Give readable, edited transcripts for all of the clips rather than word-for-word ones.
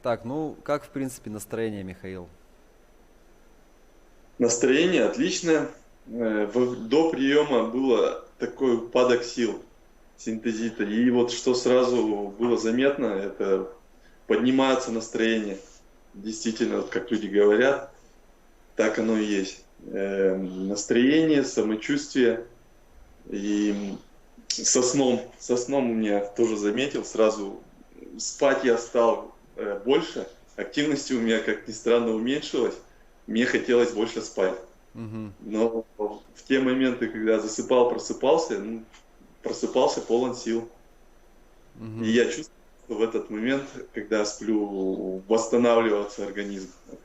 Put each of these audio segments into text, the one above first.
Так, ну как в принципе настроение, Михаил? Настроение отличное. До приема было такой упадок сил синтезита. И вот что сразу было заметно, это поднимается настроение. Действительно, вот как люди говорят, так оно и есть. Настроение, самочувствие и со сном у меня тоже заметил, сразу спать я стал больше, активности у меня, как ни странно, уменьшилась, мне хотелось больше спать. Мгм. Но в те моменты, когда засыпал, просыпался, просыпался полон сил. И Мгм. я чувствую, что в этот момент, когда сплю, восстанавливается организм от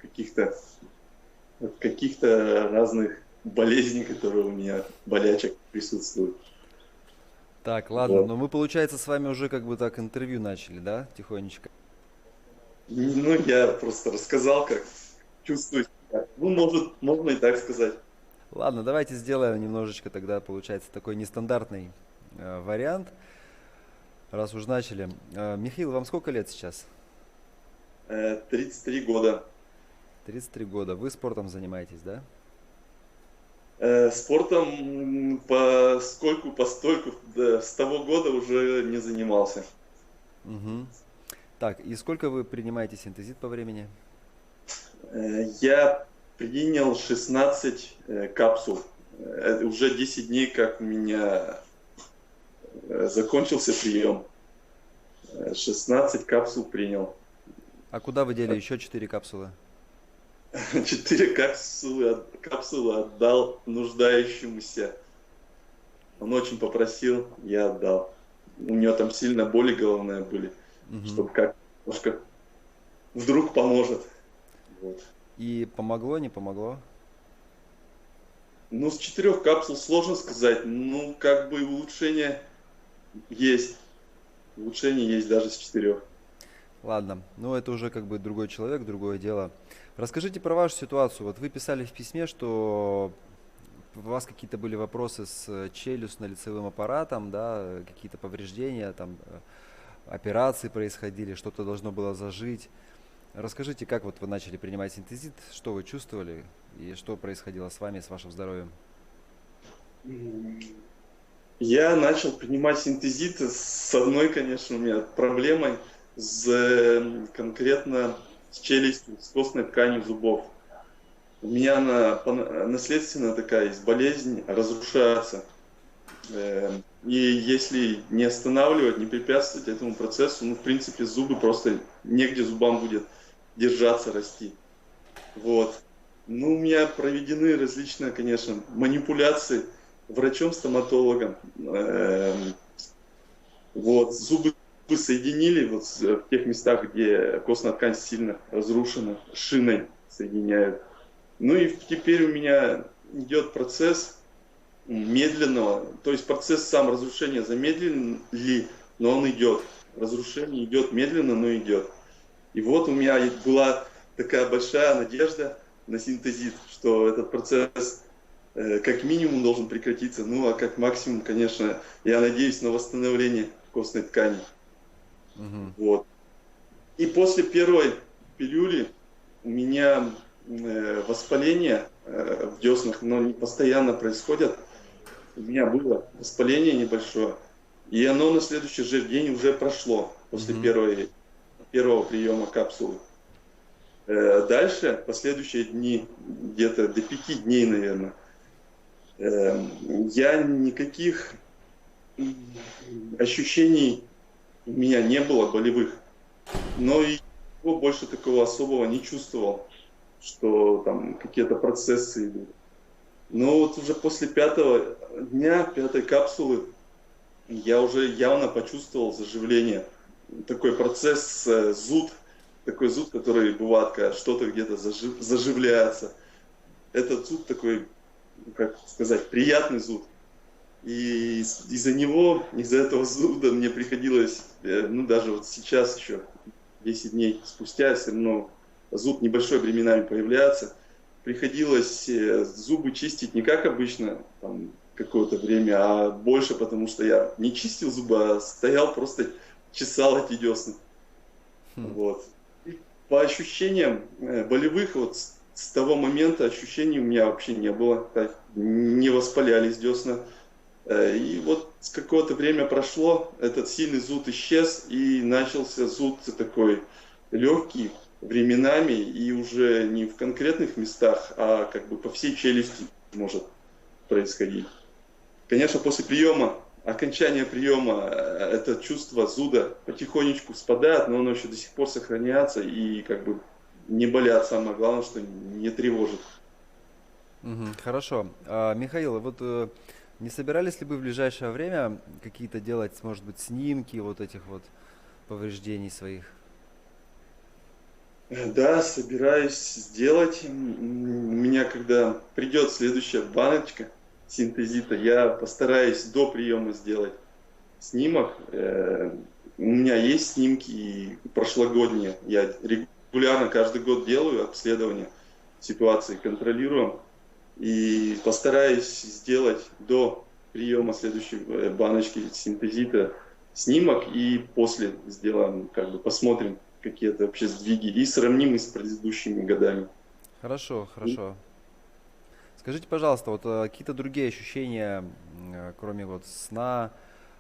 каких-то разных болезней, которые у меня, болячек присутствуют. Так, ладно, Вот. но мы, получается, с вами уже как бы так интервью начали, да, тихонечко? Ну, я просто рассказал, как чувствую себя. Ну, может, можно и так сказать. Ладно, давайте сделаем немножечко тогда, получается, такой нестандартный вариант, раз уж начали. Михаил, вам сколько лет сейчас? 33 года. 33 года. Вы спортом занимаетесь, да? Спортом поскольку постольку с того года уже не занимался. Угу. Так, и сколько вы принимаете синтезит по времени? Я принял 16 капсул. Уже 10 дней, как у меня закончился прием. 16 капсул принял. А куда вы дели еще 4 капсулы? 4 капсулы отдал нуждающемуся. Он очень попросил, я отдал. У него там сильно боли головные были, Угу. чтобы как немножко вдруг поможет. Вот. И помогло, не помогло? Ну, с 4 капсул сложно сказать. Ну, как бы улучшение есть. Улучшение есть даже с 4. Ладно, ну это уже как бы другой человек, другое дело. Расскажите про вашу ситуацию. Вот вы писали в письме, что у вас какие-то были вопросы с челюстно-лицевым аппаратом, да, какие-то повреждения, там операции происходили, что-то должно было зажить. Расскажите, как вот вы начали принимать синтезит, что вы чувствовали и что происходило с вами, с вашим здоровьем? Я начал принимать синтезит с одной, конечно, у меня проблемой, конкретно с челюстью, с костной тканью зубов. У меня она наследственная такая есть болезнь, разрушается. И если не останавливать, не препятствовать этому процессу, ну, в принципе, зубы просто негде зубам будет держаться, расти. Вот. Ну, у меня проведены различные, конечно, манипуляции врачом-стоматологом. Вот, зубы соединили вот в тех местах, где костная ткань сильно разрушена, шиной соединяют. Ну и теперь у меня идет процесс медленного, то есть процесс сам разрушения замедлен ли, но он идет. Разрушение идет медленно, но идет. И вот у меня была такая большая надежда на синтезит, что этот процесс как минимум должен прекратиться, ну а как максимум, конечно, я надеюсь на восстановление костной ткани. Мгм. Вот. И после первой пилюли у меня воспаление в деснах, но не постоянно происходят. У меня было воспаление небольшое, и оно на следующий же день уже прошло после Мгм. первого приема капсулы. Дальше, последующие дни, где-то до 5 дней, наверное, я никаких ощущений у меня не было болевых, но и больше такого особого не чувствовал, что там какие-то процессы идут. Но вот уже после 5-го дня, 5-й капсулы, я уже явно почувствовал заживление. Такой процесс, зуд, такой зуд, который бывает, когда что-то где-то заживляется. Этот зуд такой, ну, как сказать, приятный зуд. И из-за него, из-за этого зуда мне приходилось, ну даже вот сейчас еще, 10 дней спустя, все равно зуд небольшой временами появляется. Приходилось зубы чистить не как обычно, там, какое-то время, а больше, потому что я не чистил зубы, а стоял просто чесал эти десны. Вот. По ощущениям болевых, вот с того момента ощущений у меня вообще не было. Так, не воспалялись десна. И вот с какое-то время прошло, этот сильный зуд исчез, и начался зуд такой легкий временами, и уже не в конкретных местах, а как бы по всей челюсти может происходить. Конечно, после приема, окончания приема, это чувство зуда потихонечку спадает, но оно еще до сих пор сохраняется, и как бы не болят, самое главное, что не тревожит. Мгм, хорошо. Михаил, вот не собирались ли вы в ближайшее время какие-то делать, может быть, снимки вот этих вот повреждений своих? Да, собираюсь сделать. У меня, когда придет следующая баночка синтезита, я постараюсь до приема сделать снимок. У меня есть снимки и прошлогодние. Я регулярно каждый год делаю обследование ситуации, контролирую. И постараюсь сделать до приема следующей баночки синтезита снимок, и после сделаем, как бы посмотрим какие-то вообще сдвиги и сравним их с предыдущими годами. Хорошо, хорошо. Скажите, пожалуйста, вот какие-то другие ощущения, кроме вот сна,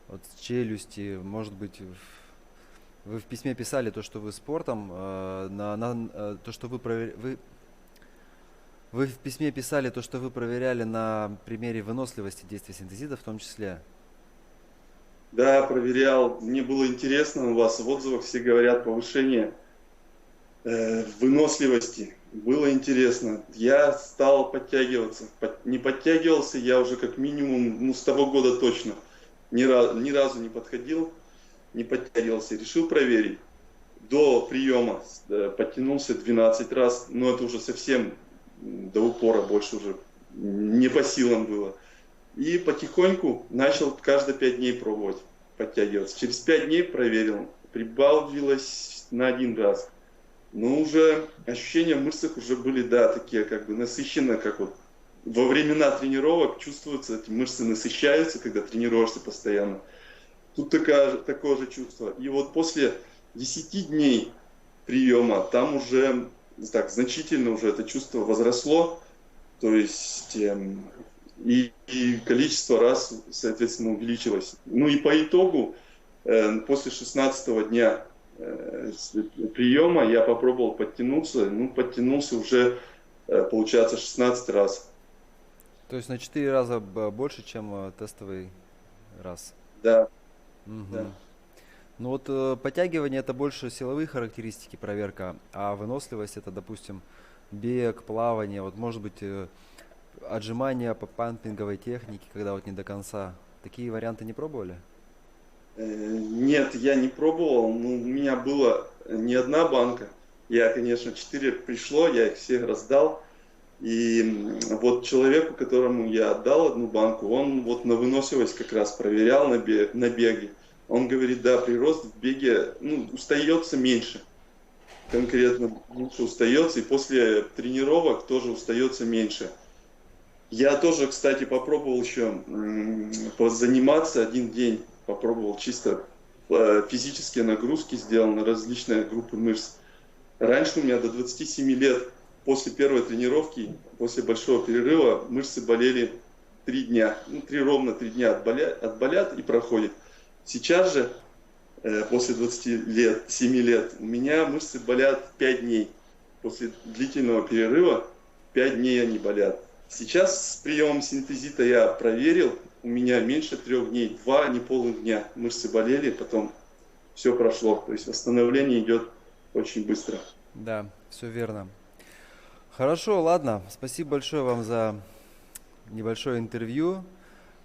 вот челюсти, может быть, вы в письме писали то, что вы спортом, то, что вы в письме писали то, что вы проверяли на примере выносливости действия синтезида в том числе. Да, проверял, мне было интересно, у вас в отзывах все говорят повышение выносливости. Было интересно. Я стал подтягиваться. Не подтягивался я уже как минимум, ну, с того года точно. Ни разу не подходил, не подтягивался. Решил проверить. До приема подтянулся 12 раз, но это уже совсем до упора, больше уже не по силам было. И потихоньку начал каждые 5 дней пробовать подтягиваться. Через 5 дней проверил, прибавилось на 1 раз. Но уже ощущения в мышцах уже были, да, такие как бы насыщенные, как вот во времена тренировок чувствуются, эти мышцы насыщаются, когда тренируешься постоянно. Тут такое же чувство. И вот после 10 дней приема там уже так значительно уже это чувство возросло. То есть и количество раз, соответственно, увеличилось. Ну и по итогу, после 16-го дня приема я попробовал подтянуться. Ну, подтянулся уже, получается, 16 раз. То есть на 4 раза больше, чем тестовый раз. Да, да. Мгм. Ну вот подтягивание это больше силовые характеристики, проверка, а выносливость это, допустим, бег, плавание, вот может быть отжимания по пампинговой технике, когда вот не до конца. Такие варианты не пробовали? Нет, я не пробовал. Ну, у меня было не одна банка. Я, конечно, 4 пришло, я их всех раздал. И вот человеку, которому я отдал одну банку, он вот на выносливость как раз проверял на беге. Он говорит, да, прирост в беге, ну, устается меньше. Конкретно лучше устается, и после тренировок тоже устается меньше. Я тоже, кстати, попробовал еще позаниматься 1 день. Попробовал чисто физические нагрузки, сделал на различные группы мышц. Раньше у меня до 27 лет после первой тренировки, после большого перерыва, мышцы болели 3 дня. Ну, ровно 3 дня отболят и проходит. Сейчас же, после 27 лет, у меня мышцы болят 5 дней. После длительного перерыва 5 дней они болят. Сейчас с приемом синтезита я проверил, у меня меньше 3 дней, 2 неполных дня мышцы болели, потом все прошло. То есть восстановление идет очень быстро. Да, все верно. Хорошо, ладно. Спасибо большое вам за небольшое интервью.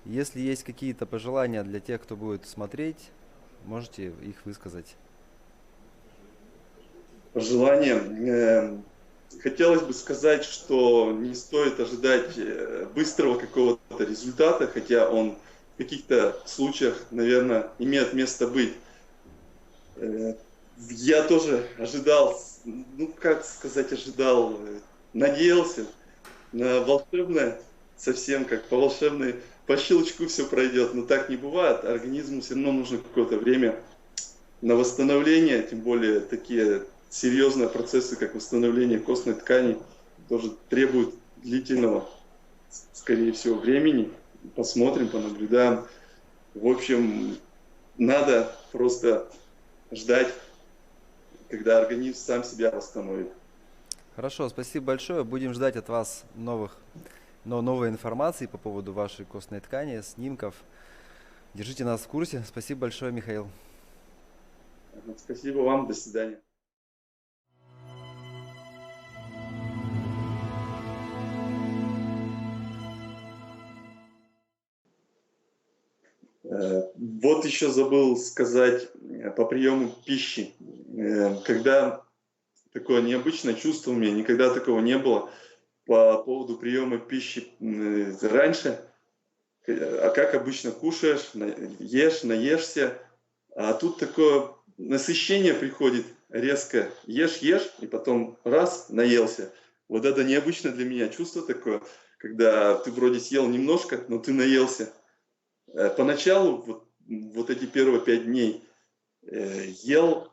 Если есть какие-то пожелания для тех, кто будет смотреть, можете их высказать. Желание. Хотелось бы сказать, что не стоит ожидать быстрого какого-то результата, хотя он в каких-то случаях, наверное, имеет место быть. Я тоже ожидал, ну как сказать, ожидал, надеялся на волшебное, совсем как по волшебной, по щелчку все пройдет, но так не бывает. Организму все равно нужно какое-то время на восстановление, тем более такие серьезные процессы, как восстановление костной ткани, тоже требуют длительного, скорее всего, времени. Посмотрим, понаблюдаем. В общем, надо просто ждать, когда организм сам себя восстановит. Хорошо, спасибо большое. Будем ждать от вас новой информации по поводу вашей костной ткани, снимков. Держите нас в курсе. Спасибо большое, Михаил. Спасибо вам, до свидания. Вот еще забыл сказать по приему пищи. Когда такое необычное чувство у меня, никогда такого не было по поводу приема пищи раньше. А как обычно кушаешь, ешь, наешься, а тут такое насыщение приходит резко. Ешь, и потом раз, наелся. Вот это необычно для меня чувство такое, когда ты вроде съел немножко, но ты наелся. Поначалу, вот эти первые 5 дней, ел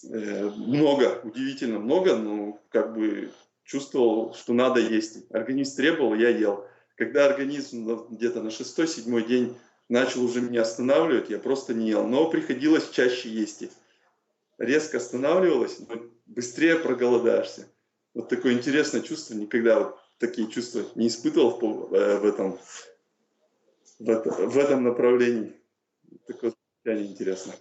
много, удивительно много, но как бы чувствовал, что надо есть. Организм требовал, я ел. Когда организм где-то на 6-7 день начал уже меня останавливать, я просто не ел. Но приходилось чаще есть. Резко останавливалось, но быстрее проголодаешься. Вот такое интересное чувство. Никогда вот такие чувства не испытывал в этом направлении. Такое состояние интересно.